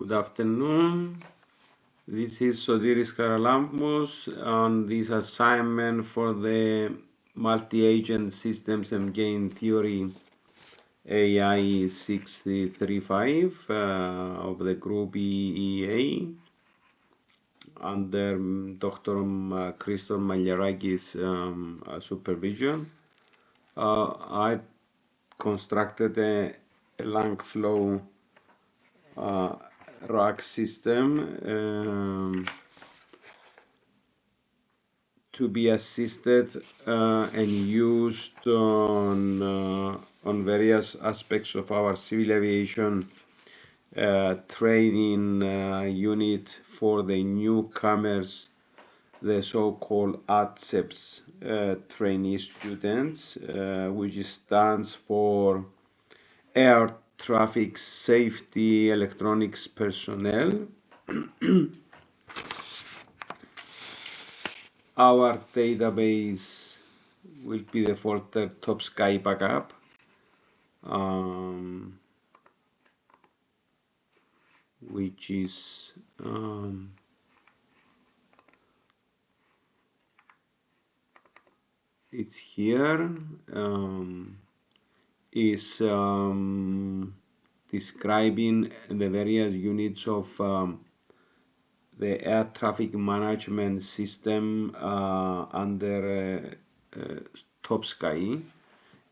Good afternoon. This is Sodiris Charalampos on this assignment for the multi-agent systems and game theory AI6355 of the group EEA under Dr. Christos Malliarakis supervision. I constructed a Langflow rack system to be assisted and used on various aspects of our civil aviation training unit for the newcomers, the so-called ATSEPS trainee students, which stands for Air Traffic Safety Electronics Personnel. Our database will be the folder Top Sky Backup. Which is it's here, is describing the various units of the air traffic management system under Top Sky,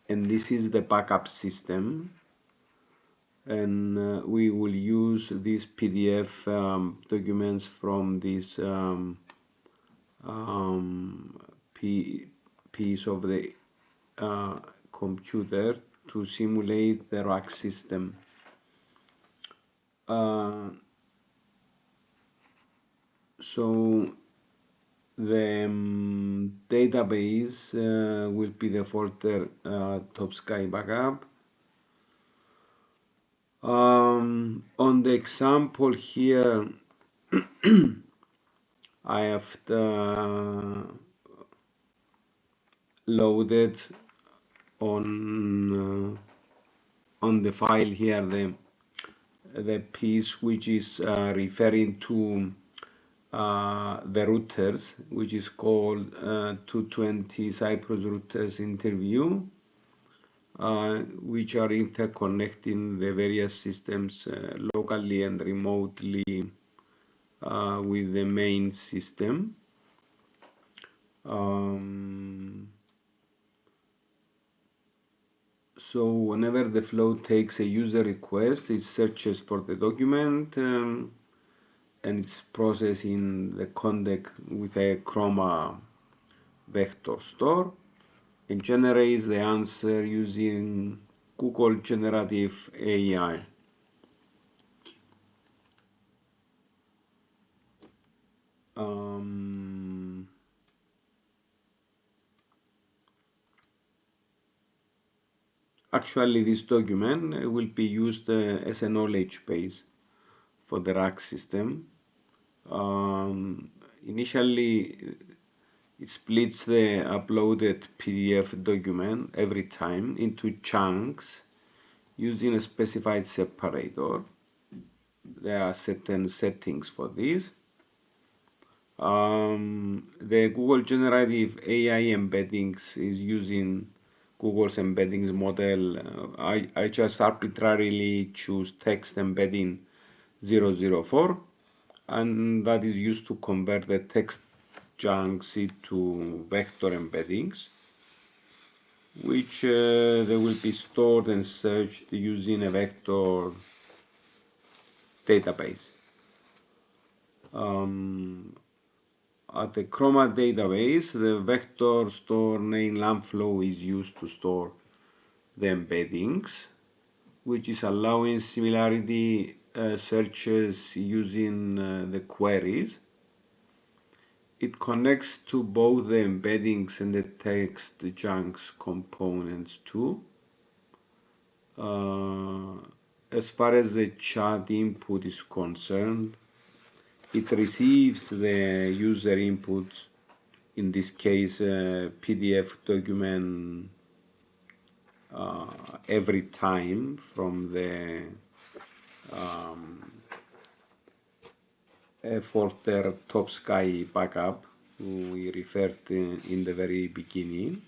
and this is the backup system, and we will use these PDF documents from this piece of the computer to simulate the rack system. So the database will be the folder Top Sky Backup. On the example here, I have loaded on the file here the piece which is referring to the routers, which is called 220 Cyprus routers interview, which are interconnecting the various systems locally and remotely with the main system. So whenever the flow takes a user request, it searches for the document and it's processing the context with a chroma vector store and generates the answer using Google Generative AI. Actually, this document will be used as a knowledge base for the rack system. Initially, it splits the uploaded PDF document every time into chunks using a specified separator. There are certain settings for this. The Google Generative AI embeddings is using Google's embeddings model. I just arbitrarily choose text embedding 004, and that is used to convert the text chunks into vector embeddings, which they will be stored and searched using a vector database. At the Chroma database, the vector store name Langflow is used to store the embeddings, which is allowing similarity searches using the queries. It connects to both the embeddings and the text chunks components too. As far as the chat input is concerned, it receives the user inputs, in this case PDF document every time from the for their top sky backup we referred in the very beginning.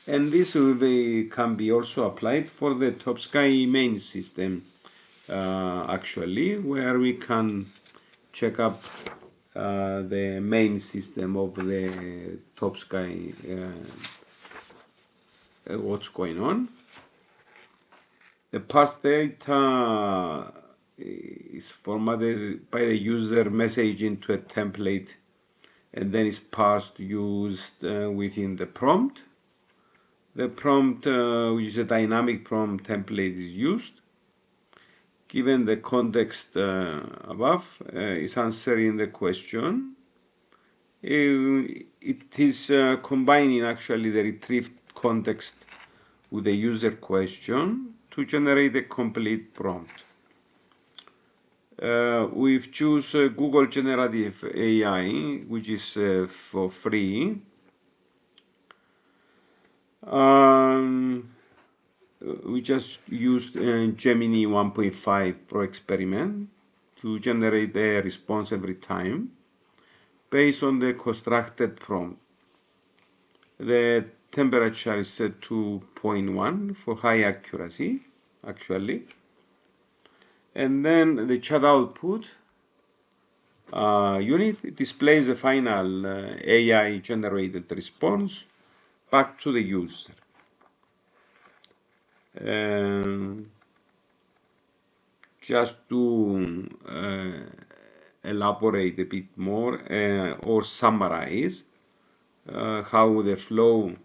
And this can be also applied for the top sky main system actually, where we can check up the main system of the top sky, what's going on. The parse data is formatted by the user message into a template and then is parsed used within the prompt. The prompt, which is a dynamic prompt template, is used. Given the context above, is answering the question. It is combining actually the retrieved context with the user question to generate a complete prompt. We've chosen Google Generative AI, which is for free. We just used Gemini 1.5 Pro experiment to generate a response every time based on the constructed prompt. The temperature is set to 0.1 for high accuracy, actually. And then the chat output unit displays the final AI generated response back to the user. Just to elaborate a bit more or summarize how the flow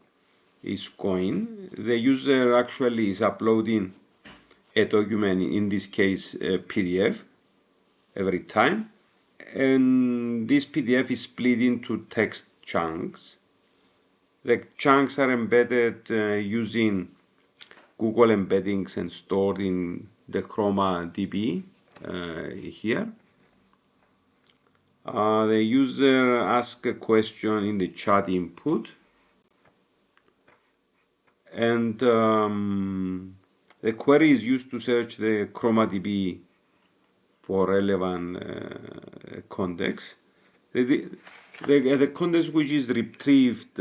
is going, the user actually is uploading a document, in this case a PDF, every time, and this PDF is split into text chunks. The chunks are embedded using Google embeddings and stored in the Chroma DB here. The user asks a question in the chat input, and the query is used to search the Chroma DB for relevant context. The context which is retrieved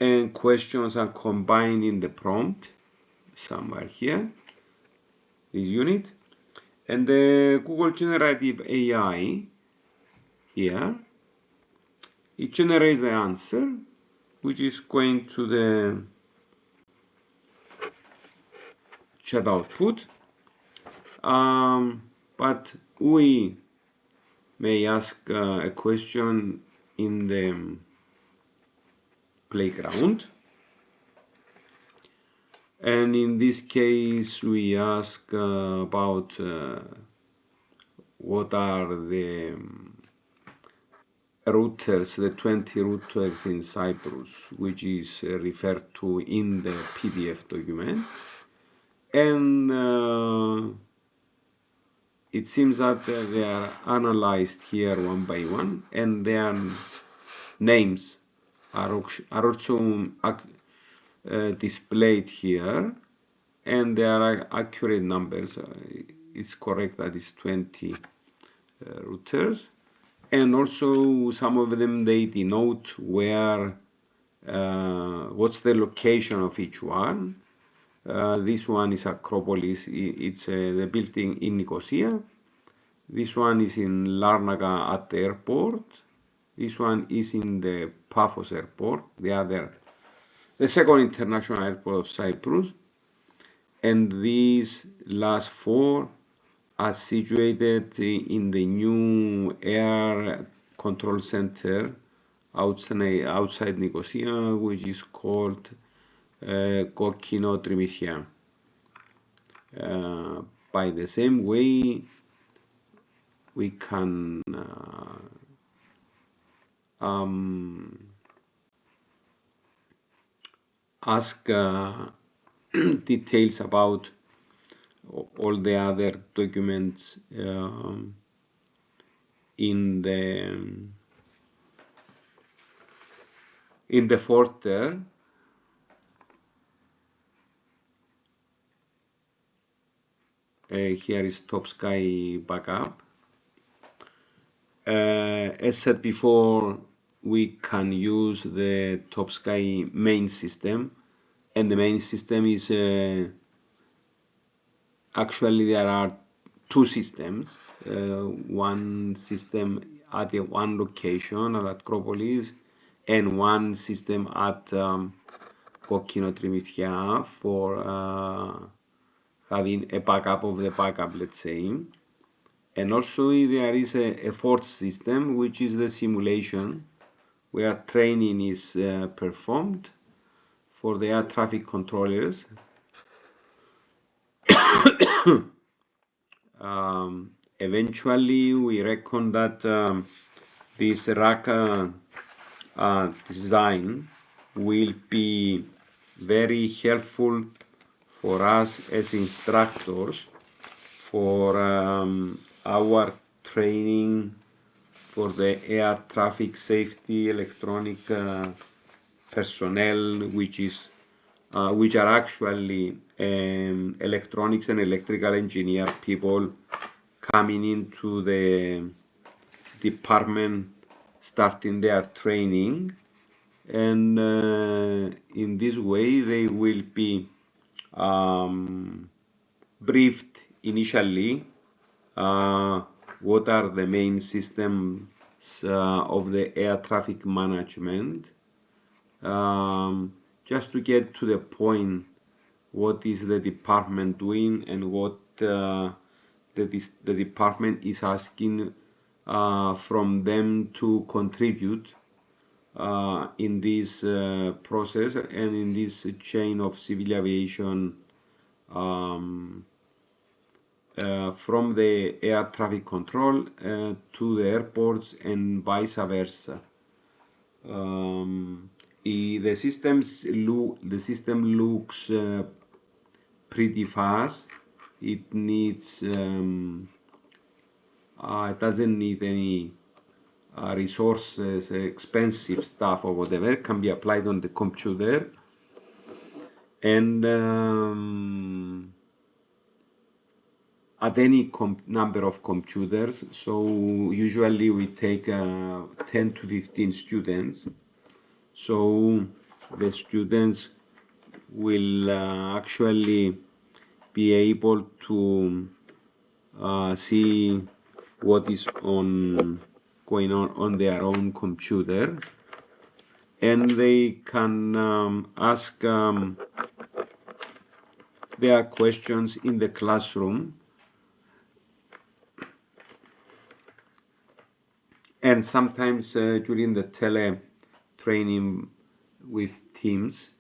and questions are combined in the prompt somewhere here, this unit, and the Google Generative AI here, it generates the answer which is going to the chat output, but we may ask a question in the playground, and in this case we ask about what are the routers, the 20 routers in Cyprus, which is referred to in the PDF document, and it seems that they are analyzed here one by one, and their names are also displayed here, and they are accurate numbers. It's correct that it's 20 routers, and also some of them they denote where what's the location of each one. This one is Acropolis, it's the building in Nicosia. This one is in Larnaca at the airport. This one is in the Paphos airport, the second international airport of Cyprus. And these last four are situated in the new air control center outside Nicosia, which is called Kokino Trimitia. By the same way, we can ask details about all the other documents in the folder. here is Top Sky backup. As said before, we can use the Top Sky main system, and the main system is actually there are two systems. One system at one location at Acropolis, and one system at Kokino Trimithia for having a backup of the backup, let's say. And also there is a fourth system, which is the simulation, where training is performed for the air traffic controllers. Eventually, we reckon that this rack design will be very helpful for us as instructors for our training for the air traffic safety electronic personnel, which are actually electronics and electrical engineer people coming into the department, starting their training, and in this way they will be briefed initially what are the main systems of the air traffic management, just to get to the point what is the department doing and what the department is asking from them to contribute in this process and in this chain of civil aviation, from the air traffic control to the airports and vice versa. The system looks pretty fast. It needs it doesn't need any resources, expensive stuff or whatever. It can be applied on the computer, and at any number of computers. So usually we take 10 to 15 students. So the students will actually be able to see what is going on their own computer, and they can ask their questions in the classroom, and sometimes during the tele training with teams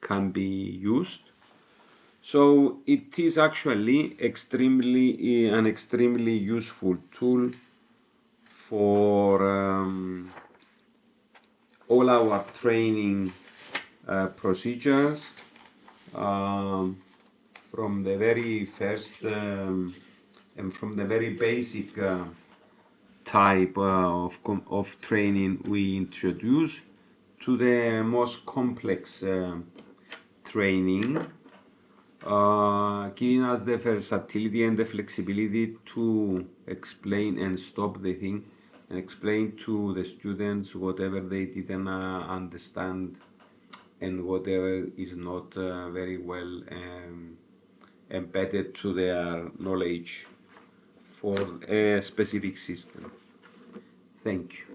can be used. So it is actually an extremely useful tool for all our training procedures, from the very first and from the very basic type of training we introduce to the most complex training, giving us the versatility and the flexibility to explain and stop the thing and explain to the students whatever they didn't understand and whatever is not very well embedded to their knowledge for a specific system. Thank you.